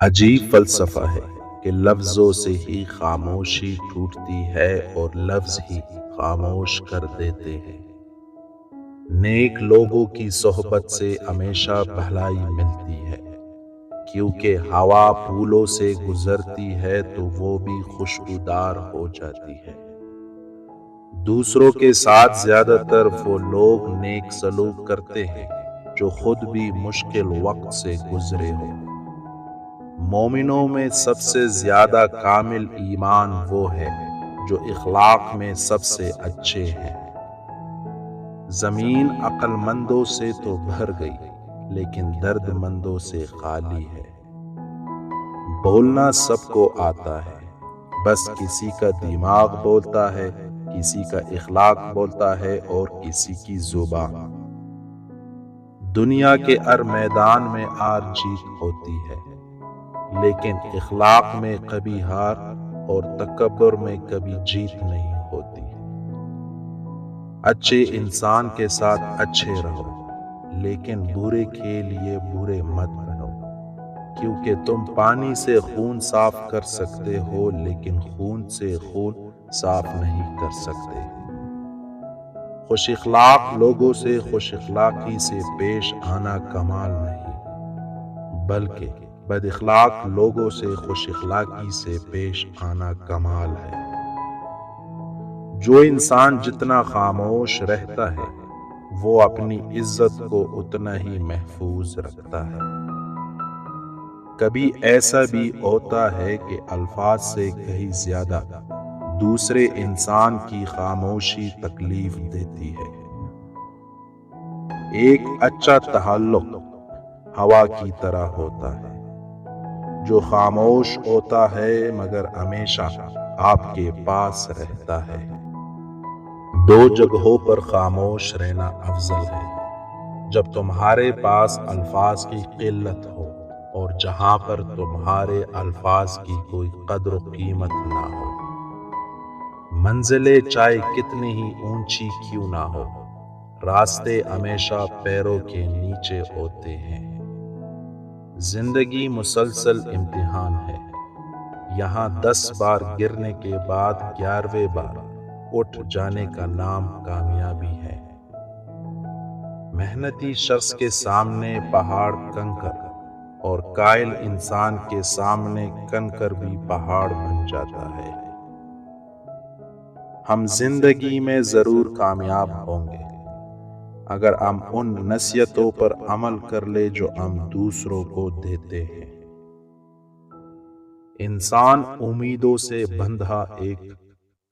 عجیب فلسفہ ہے کہ لفظوں سے ہی خاموشی ٹوٹتی ہے اور لفظ ہی خاموش کر دیتے ہیں۔ نیک لوگوں کی صحبت سے ہمیشہ بھلائی ملتی ہے، کیونکہ ہوا پھولوں سے گزرتی ہے تو وہ بھی خوشبودار ہو جاتی ہے۔ دوسروں کے ساتھ زیادہ تر وہ لوگ نیک سلوک کرتے ہیں جو خود بھی مشکل وقت سے گزرے ہوں۔ مومنوں میں سب سے زیادہ کامل ایمان وہ ہے جو اخلاق میں سب سے اچھے ہیں۔ زمین عقل مندوں سے تو بھر گئی لیکن درد مندوں سے خالی ہے۔ بولنا سب کو آتا ہے، بس کسی کا دماغ بولتا ہے، کسی کا اخلاق بولتا ہے اور کسی کی زبان۔ دنیا کے ہر میدان میں ہار جیت ہوتی ہے، لیکن اخلاق میں کبھی ہار اور تکبر میں کبھی جیت نہیں ہوتی۔ اچھے انسان کے ساتھ اچھے رہو، لیکن برے کے لیے برے مت بنو، کیونکہ تم پانی سے خون صاف کر سکتے ہو لیکن خون سے خون صاف نہیں کر سکتے۔ خوش اخلاق لوگوں سے خوش اخلاقی سے پیش آنا کمال نہیں، بلکہ بد اخلاق لوگوں سے خوش اخلاقی سے پیش آنا کمال ہے۔ جو انسان جتنا خاموش رہتا ہے وہ اپنی عزت کو اتنا ہی محفوظ رکھتا ہے۔ کبھی ایسا بھی ہوتا ہے کہ الفاظ سے کہیں زیادہ دوسرے انسان کی خاموشی تکلیف دیتی ہے۔ ایک اچھا تعلق ہوا کی طرح ہوتا ہے جو خاموش ہوتا ہے مگر ہمیشہ آپ کے پاس رہتا ہے۔ دو جگہوں پر خاموش رہنا افضل ہے، جب تمہارے پاس الفاظ کی قلت ہو اور جہاں پر تمہارے الفاظ کی کوئی قدر و قیمت نہ ہو۔ منزلیں چاہے کتنی ہی اونچی کیوں نہ ہو، راستے ہمیشہ پیروں کے نیچے ہوتے ہیں۔ زندگی مسلسل امتحان ہے، یہاں 10 بار گرنے کے بعد 11ویں بار اٹھ جانے کا نام کامیابی ہے۔ محنتی شخص کے سامنے پہاڑ کنکر اور قائل انسان کے سامنے کنکر بھی پہاڑ بن جاتا ہے۔ ہم زندگی میں ضرور کامیاب ہوں گے اگر ہم ان نصیحتوں پر عمل کر لیں جو ہم دوسروں کو دیتے ہیں۔ انسان امیدوں سے بندھا ایک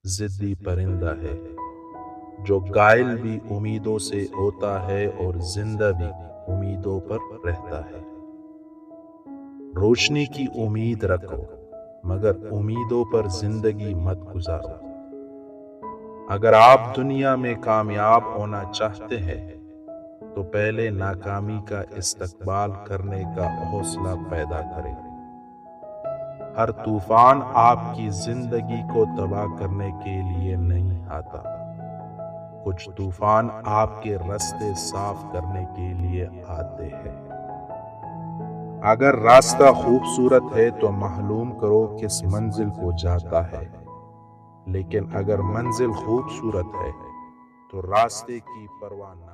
ضدی پرندہ ہے جو غائل بھی امیدوں سے ہوتا ہے اور زندہ بھی امیدوں پر رہتا ہے۔ روشنی کی امید رکھو مگر امیدوں پر زندگی مت گزارو۔ اگر آپ دنیا میں کامیاب ہونا چاہتے ہیں تو پہلے ناکامی کا استقبال کرنے کا حوصلہ پیدا کریں۔ ہر طوفان آپ کی زندگی کو تباہ کرنے کے لیے نہیں آتا، کچھ طوفان آپ کے راستے صاف کرنے کے لیے آتے ہیں۔ اگر راستہ خوبصورت ہے تو معلوم کرو کس منزل کو جاتا ہے، لیکن اگر منزل خوبصورت ہے تو راستے کی پرواہ نہ